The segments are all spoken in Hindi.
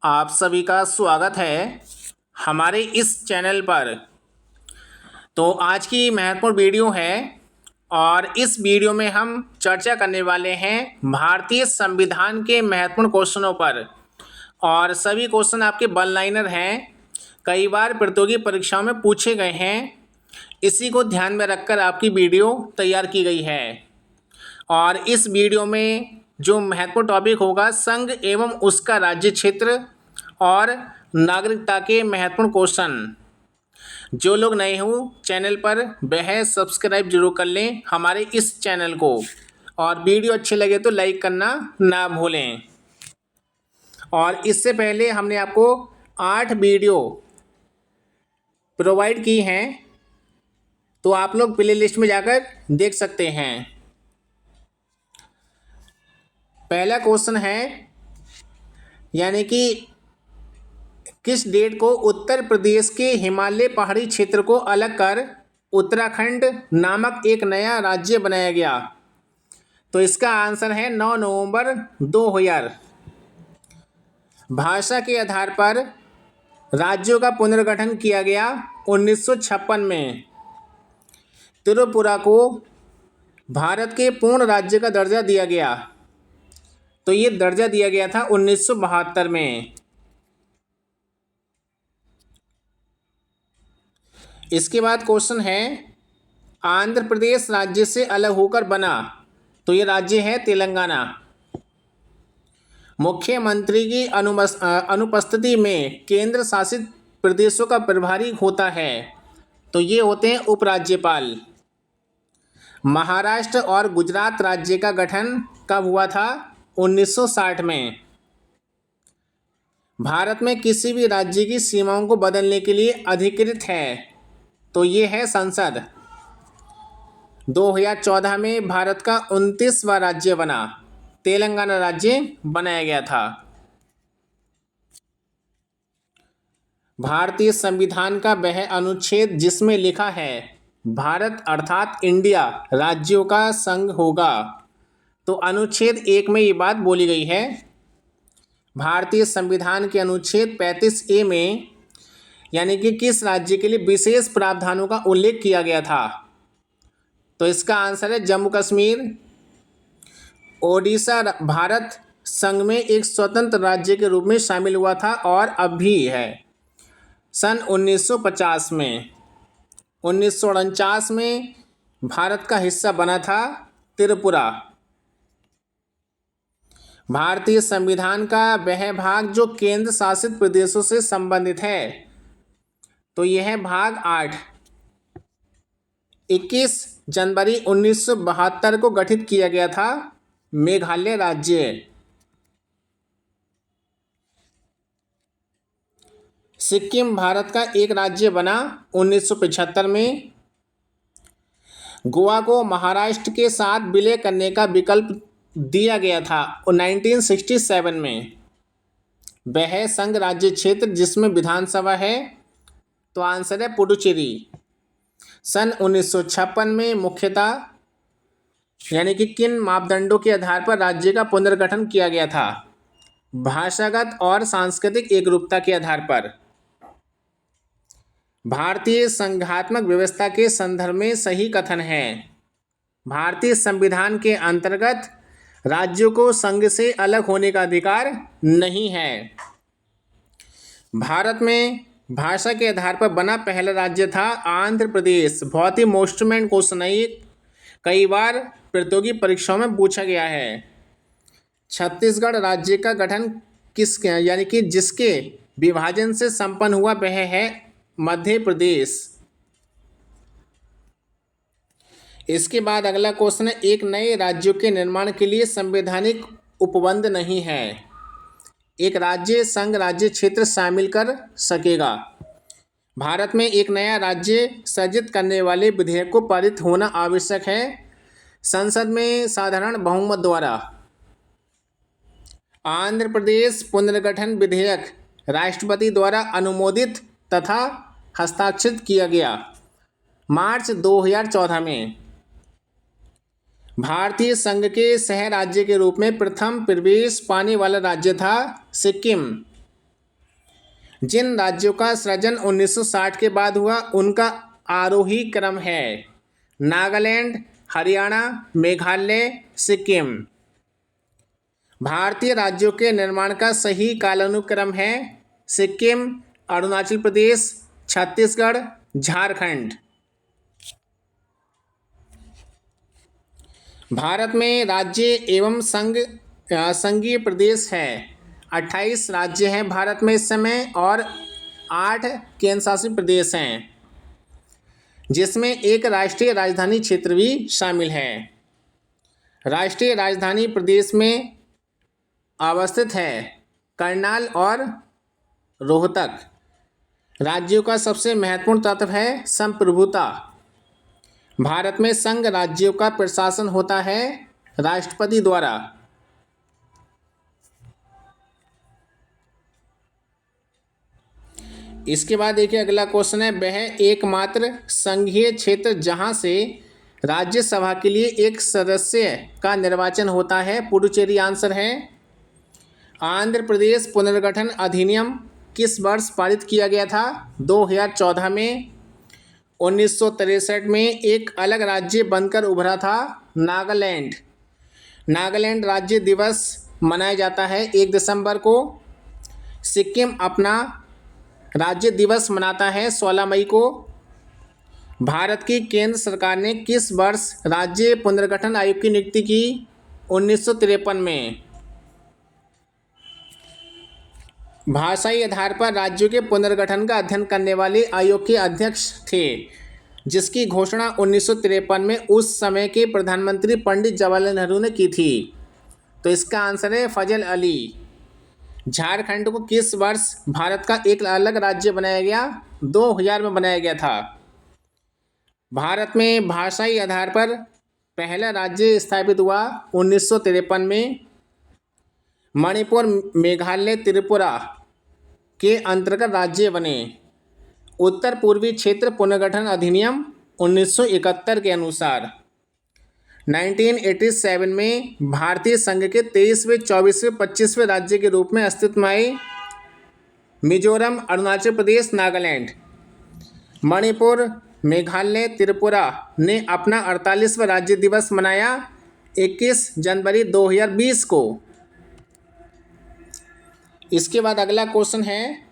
आप सभी का स्वागत है हमारे इस चैनल पर। तो आज की महत्वपूर्ण वीडियो है और इस वीडियो में हम चर्चा करने वाले हैं भारतीय संविधान के महत्वपूर्ण क्वेश्चनों पर। और सभी क्वेश्चन आपके वन लाइनर हैं, कई बार प्रतियोगी परीक्षाओं में पूछे गए हैं। इसी को ध्यान में रखकर आपकी वीडियो तैयार की गई है। और इस वीडियो में जो महत्वपूर्ण टॉपिक होगा, संघ एवं उसका राज्य क्षेत्र और नागरिकता के महत्वपूर्ण क्वेश्चन। जो लोग नए हो चैनल पर वह सब्सक्राइब जरूर कर लें हमारे इस चैनल को, और वीडियो अच्छे लगे तो लाइक करना ना भूलें। और इससे पहले हमने आपको 8 वीडियो प्रोवाइड की हैं, तो आप लोग प्ले लिस्ट में जाकर देख सकते हैं। पहला क्वेश्चन है, यानी कि किस डेट को उत्तर प्रदेश के हिमालय पहाड़ी क्षेत्र को अलग कर उत्तराखंड नामक एक नया राज्य बनाया गया? तो इसका आंसर है 9 नवंबर 2000। भाषा के आधार पर राज्यों का पुनर्गठन किया गया 1956 में। त्रिपुरा को भारत के पूर्ण राज्य का दर्जा दिया गया, तो ये दर्जा दिया गया था 1972 में। इसके बाद क्वेश्चन है, आंध्र प्रदेश राज्य से अलग होकर बना, तो ये राज्य है तेलंगाना। मुख्यमंत्री की अनुपस्थिति में केंद्र शासित प्रदेशों का प्रभारी होता है, तो ये होते हैं उपराज्यपाल। महाराष्ट्र और गुजरात राज्य का गठन कब हुआ था? 1960 में। भारत में किसी भी राज्य की सीमाओं को बदलने के लिए अधिकृत है, तो ये है संसद। 2014 में भारत का 29वां राज्य बना, तेलंगाना राज्य बनाया गया था। भारतीय संविधान का वह अनुच्छेद जिसमें लिखा है भारत अर्थात इंडिया राज्यों का संघ होगा, तो अनुच्छेद 1 में ये बात बोली गई है। भारतीय संविधान के अनुच्छेद 35A में यानी कि किस राज्य के लिए विशेष प्रावधानों का उल्लेख किया गया था? तो इसका आंसर है जम्मू कश्मीर। ओडिशा भारत संघ में एक स्वतंत्र राज्य के रूप में शामिल हुआ था और अब भी है। सन 1950 में 1949 में भारत का हिस्सा बना था त्रिपुरा। भारतीय संविधान का वह भाग जो केंद्र शासित प्रदेशों से संबंधित है, तो यह है भाग 8। 21 जनवरी 1972 को गठित किया गया था मेघालय राज्य। सिक्किम भारत का एक राज्य बना 1975 में। गोवा को महाराष्ट्र के साथ विलय करने का विकल्प दिया गया था 1967 में। वह संघ राज्य क्षेत्र जिसमें विधानसभा है, तो आंसर है पुडुचेरी। सन 1956 में मुख्यतः यानी कि किन मापदंडों के आधार पर राज्य का पुनर्गठन किया गया था? भाषागत और सांस्कृतिक एकरूपता के आधार पर। भारतीय संघात्मक व्यवस्था के संदर्भ में सही कथन है। भारतीय संविधान के अंतर्गत राज्यों को संघ से अलग होने का अधिकार नहीं है। भारत में भाषा के आधार पर बना पहला राज्य था आंध्र प्रदेश। बहुत ही मोस्ट इम्पोर्टेंट क्वेश्चन है, कई बार प्रतियोगी परीक्षाओं में पूछा गया है। छत्तीसगढ़ राज्य का गठन किस यानी कि जिसके विभाजन से संपन्न हुआ वह है मध्य प्रदेश। इसके बाद अगला क्वेश्चन है, एक नए राज्यों के निर्माण के लिए संवैधानिक उपबंध नहीं है। एक राज्य संघ राज्य क्षेत्र शामिल कर सकेगा। भारत में एक नया राज्य सृजित करने वाले विधेयक को पारित होना आवश्यक है संसद में साधारण बहुमत द्वारा। आंध्र प्रदेश पुनर्गठन विधेयक राष्ट्रपति द्वारा अनुमोदित तथा हस्ताक्षरित किया गया मार्च 2014 में। भारतीय संघ के सह राज्य के रूप में प्रथम प्रवेश पाने वाला राज्य था सिक्किम। जिन राज्यों का सृजन 1960 के बाद हुआ उनका आरोही क्रम है नागालैंड, हरियाणा, मेघालय, सिक्किम। भारतीय राज्यों के निर्माण का सही कालानुक्रम है सिक्किम, अरुणाचल प्रदेश, छत्तीसगढ़, झारखंड। भारत में राज्य एवं संघीय प्रदेश है 28 राज्य हैं भारत में इस समय और 8 केंद्र शासित प्रदेश हैं जिसमें एक राष्ट्रीय राजधानी क्षेत्र भी शामिल है। राष्ट्रीय राजधानी प्रदेश में अवस्थित है करनाल और रोहतक। राज्यों का सबसे महत्वपूर्ण तत्व है संप्रभुता। भारत में संघ राज्यों का प्रशासन होता है राष्ट्रपति द्वारा। इसके बाद देखिए अगला क्वेश्चन है वह एकमात्र संघीय क्षेत्र जहां से राज्यसभा के लिए एक सदस्य का निर्वाचन होता है पुडुचेरी आंसर है। आंध्र प्रदेश पुनर्गठन अधिनियम किस वर्ष पारित किया गया था 2014 में। 1963 में एक अलग राज्य बनकर उभरा था नागालैंड। नागालैंड राज्य दिवस मनाया जाता है 1 दिसंबर को। सिक्किम अपना राज्य दिवस मनाता है 16 मई को। भारत की केंद्र सरकार ने किस वर्ष राज्य पुनर्गठन आयोग की नियुक्ति की 1953 में। भाषाई आधार पर राज्यों के पुनर्गठन का अध्ययन करने वाले आयोग के अध्यक्ष थे जिसकी घोषणा 1953 में उस समय के प्रधानमंत्री पंडित जवाहरलाल नेहरू ने की थी। तो इसका आंसर है फजल अली। झारखंड को किस वर्ष भारत का एक अलग राज्य बनाया गया 2000 में बनाया गया था। भारत में भाषाई आधार पर पहला राज्य स्थापित हुआ 1953 में। मणिपुर, मेघालय, त्रिपुरा के अंतर्गत राज्य बने। उत्तर पूर्वी क्षेत्र पुनर्गठन अधिनियम 1971 के अनुसार 1987 में भारतीय संघ के 23वें, 24वें, 25वें राज्य के रूप में अस्तित्व में आए मिजोरम, अरुणाचल प्रदेश, नागालैंड। मणिपुर, मेघालय, त्रिपुरा ने अपना 48वां राज्य दिवस मनाया 21 जनवरी 2020 को। इसके बाद अगला क्वेश्चन है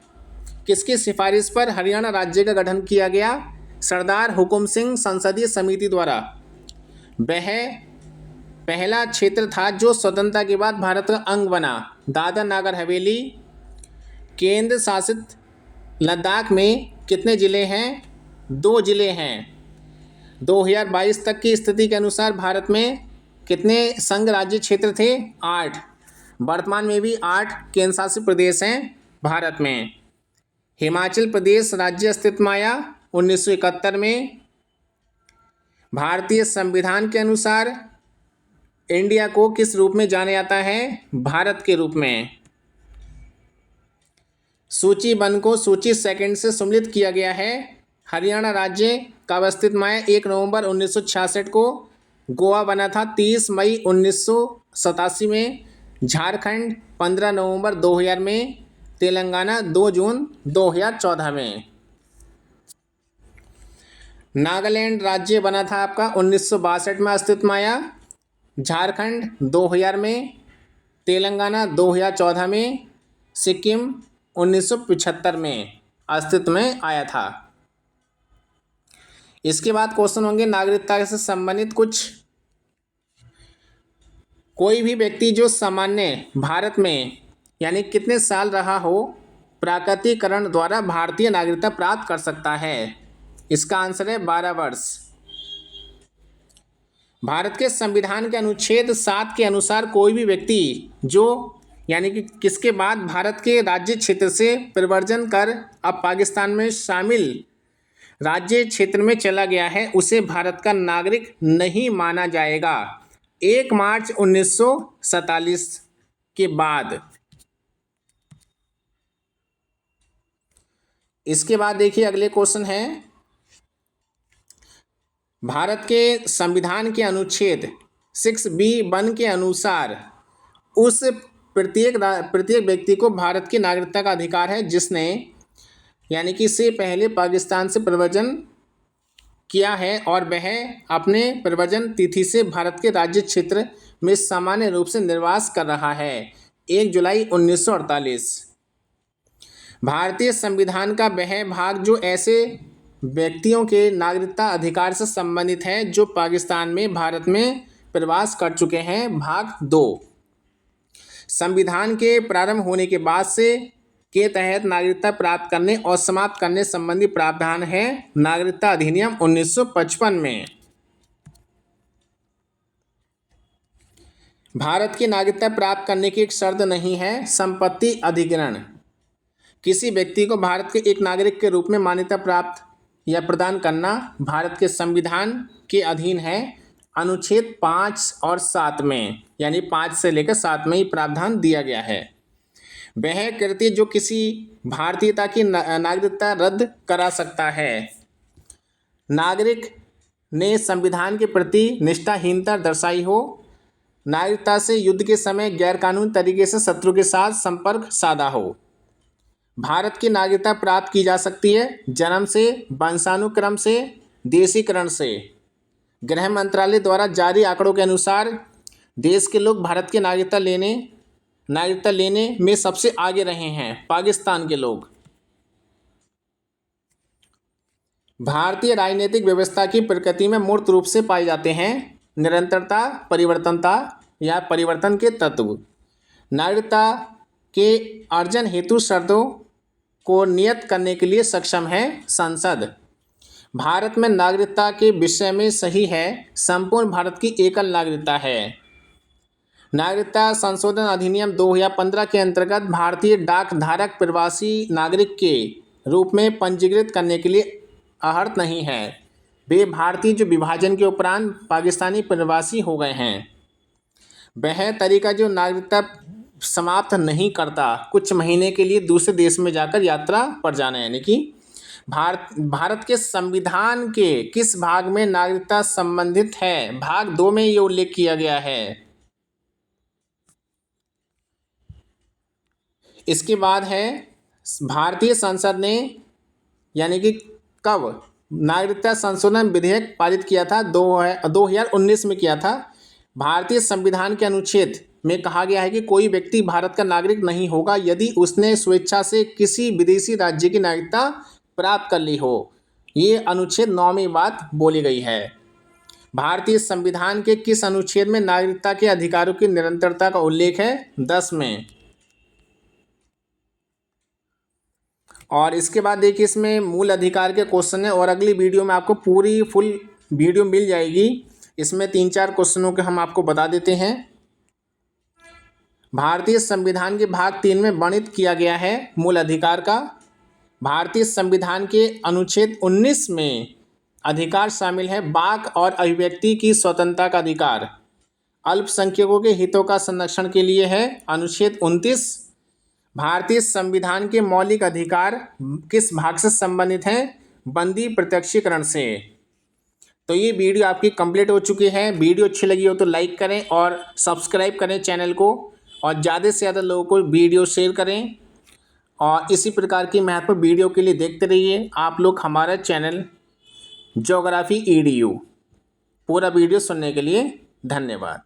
किसकी सिफारिश पर हरियाणा राज्य का गठन किया गया सरदार हुकुम सिंह संसदीय समिति द्वारा। वह पहला क्षेत्र था जो स्वतंत्रता के बाद भारत का अंग बना। दादर नगर हवेली। केंद्र शासित लद्दाख में कितने ज़िले हैं 2 ज़िले हैं। 2022 तक की स्थिति के अनुसार भारत में कितने संघ राज्य क्षेत्र थे 8। वर्तमान में भी 8 केंद्र शासित प्रदेश हैं भारत में। हिमाचल प्रदेश राज्य अस्तित्व में आया 1971 में। भारतीय संविधान के अनुसार इंडिया को किस रूप में जाना जाता है भारत के रूप में। सूची 1 को सूची 2 से सम्मिलित किया गया है। हरियाणा राज्य कब अस्तित्व में आया 1 नवंबर 1966 को। गोवा बना था 30 मई 1987 में। झारखंड 15 नवंबर 2000 में। तेलंगाना 2 जून 2014 में। नागालैंड राज्य बना था आपका 1962 में अस्तित्व में आया। झारखंड 2000 में। तेलंगाना 2014 में। सिक्किम 1975 में अस्तित्व में आया था। इसके बाद क्वेश्चन होंगे नागरिकता से संबंधित कुछ। कोई भी व्यक्ति जो सामान्य भारत में यानी कितने साल रहा हो प्राकृतिकरण द्वारा भारतीय नागरिकता प्राप्त कर सकता है। इसका आंसर है 12 वर्ष। भारत के संविधान के अनुच्छेद 7 के अनुसार कोई भी व्यक्ति जो यानी कि किसके बाद भारत के राज्य क्षेत्र से परिवर्जन कर अब पाकिस्तान में शामिल राज्य क्षेत्र में चला गया है उसे भारत का नागरिक नहीं माना जाएगा 1 मार्च 1947 के बाद। इसके बाद देखिए अगले क्वेश्चन है भारत के संविधान के अनुच्छेद 6B(1) के अनुसार उस प्रत्येक व्यक्ति को भारत की नागरिकता का अधिकार है जिसने यानी कि इससे पहले पाकिस्तान से प्रव्रजन किया है और वह अपने प्रव्रजन तिथि से भारत के राज्य क्षेत्र में सामान्य रूप से निर्वास कर रहा है। 1 जुलाई 1948। भारतीय संविधान का वह भाग जो ऐसे व्यक्तियों के नागरिकता अधिकार से संबंधित है जो पाकिस्तान में भारत में प्रवास कर चुके हैं। भाग 2 संविधान के प्रारंभ होने के बाद से के तहत नागरिकता प्राप्त करने और समाप्त करने संबंधी प्रावधान है नागरिकता अधिनियम 1955 में। भारत की नागरिकता प्राप्त करने की एक शर्त नहीं है संपत्ति अधिग्रहण। किसी व्यक्ति को भारत के एक नागरिक के रूप में मान्यता प्राप्त या प्रदान करना भारत के संविधान के अधीन है। अनुच्छेद 5 और 7 में, यानी 5 से लेकर 7 में ही प्रावधान दिया गया है। वह कृत्य जो किसी भारतीयता की नागरिकता रद्द करा सकता है। नागरिक ने संविधान के प्रति निष्ठाहीनता दर्शाई हो, नागरिकता से युद्ध के समय गैरकानूनी तरीके से शत्रु के साथ संपर्क साधा हो। भारत की नागरिकता प्राप्त की जा सकती है जन्म से, वंशानुक्रम से, देशीकरण से। गृह मंत्रालय द्वारा जारी आंकड़ों के अनुसार देश के लोग भारत की नागरिकता लेने में सबसे आगे रहे हैं पाकिस्तान के लोग। भारतीय राजनीतिक व्यवस्था की प्रकृति में मूर्त रूप से पाए जाते हैं निरंतरता, परिवर्तनता या परिवर्तन के तत्व। नागरिकता के अर्जन हेतु शर्तों को नियत करने के लिए सक्षम है संसद। भारत में नागरिकता के विषय में सही है संपूर्ण भारत की एकल नागरिकता है। नागरिकता संशोधन अधिनियम 2015 के अंतर्गत भारतीय डाक धारक प्रवासी नागरिक के रूप में पंजीकृत करने के लिए अर्हता नहीं है। वे भारतीय जो विभाजन के उपरांत पाकिस्तानी प्रवासी हो गए हैं। वह तरीका जो नागरिकता समाप्त नहीं करता कुछ महीने के लिए दूसरे देश में जाकर यात्रा पर जाना, यानी कि भारत के संविधान के किस भाग में नागरिकता संबंधित है? भाग 2 में ये उल्लेख किया गया है। इसके बाद है भारतीय संसद ने, यानी कि कब नागरिकता संशोधन विधेयक पारित किया था? 2019 में किया था। भारतीय संविधान के अनुच्छेद में कहा गया है कि कोई व्यक्ति भारत का नागरिक नहीं होगा यदि उसने स्वेच्छा से किसी विदेशी राज्य की नागरिकता प्राप्त कर ली हो। ये अनुच्छेद 9 में बात बोली गई है। भारतीय संविधान के किस अनुच्छेद में नागरिकता के अधिकारों की निरंतरता का उल्लेख है? 10 में। और इसके बाद देखिए इसमें मूल अधिकार के क्वेश्चन है और अगली वीडियो में आपको पूरी फुल वीडियो मिल जाएगी। इसमें 3-4 क्वेश्चनों के हम आपको बता देते हैं। भारतीय संविधान के भाग 3 में वर्णित किया गया है मूल अधिकार का। भारतीय संविधान के अनुच्छेद 19 में अधिकार शामिल है वाक और अभिव्यक्ति की स्वतंत्रता का अधिकार। अल्पसंख्यकों के हितों का संरक्षण के लिए है अनुच्छेद 29। भारतीय संविधान के मौलिक अधिकार किस भाग से संबंधित हैं? बंदी प्रत्यक्षीकरण से। तो ये वीडियो आपकी कंप्लीट हो चुकी है। वीडियो अच्छी लगी हो तो लाइक करें और सब्सक्राइब करें चैनल को और ज़्यादा से ज़्यादा लोगों को वीडियो शेयर करें। और इसी प्रकार की महत्वपूर्ण वीडियो के लिए देखते रहिए आप लोग हमारा चैनल ज्योग्राफी EDU। पूरा वीडियो सुनने के लिए धन्यवाद।